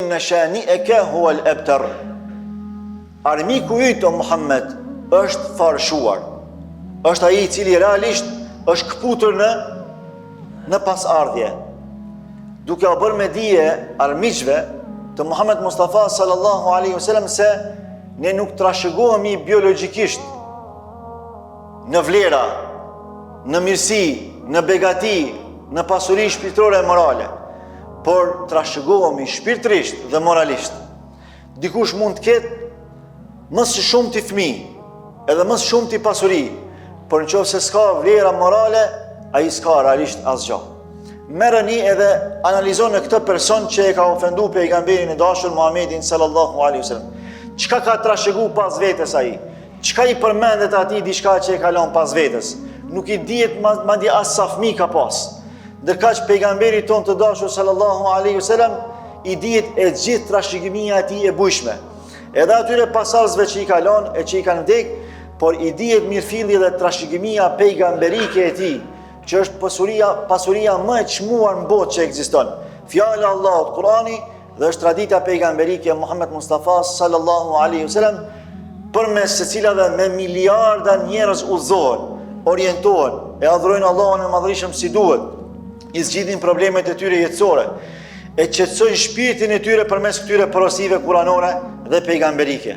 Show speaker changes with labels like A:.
A: inna shani'aka huwa al-abtar. Armiku yt o Muhammed është farshuar. Është ai i cili realisht është kputur në pasardhje. Duke u bërë me dije armiqve të Muhammed Mustafa sallallahu alaihi wasallam se ne nuk trashëgohemi biologjikisht në vlera, në mirësi, në begati, në pasuri shpirtërore e morale, por trashëgohemi shpirtërisht dhe moralisht. Dikush mund të ketë më së shumti fëmijë, edhe më së shumti pasuri, por nëse s'ka vlera morale, ai s'ka realisht asgjë. Merreni edhe analizoni këtë person që e ka ofendu pejgamberin e dashur Muhammedin sallallahu alaihi wasallam. Çka ka trashëgu pas vetes ai? Çka i përmendet atij diçka që e kalon pas vetes? Nuk i dihet madje as sa fëmijë ka pas. Ndërkaq pejgamberi ton të dashur sallallahu alaihi wasallam i dihet e gjithë trashëgimia e tij e bujshme. Edhe atyre pasardhësve që i kalon e që i kanë vdek, por i dihet mirëfilli dhe trashëgimia pejgamberike e tij, që është pasuria më e çmuar në botë që ekziston. Fjala e Allahut, Kurani, dhe është tradita pejgamberike e Muhammed Mustafa sallallahu alaihi wasallam, përmes së cilave me miliarda njerëz udhëzohen, orientohen, e adhurojnë Allahun e Madhërisëm si duhet, i zgjidhin problemet e tyre jetësore, e qetësojnë shpirtin e tyre përmes këtyre porosive kuranore dhe pejgamberike.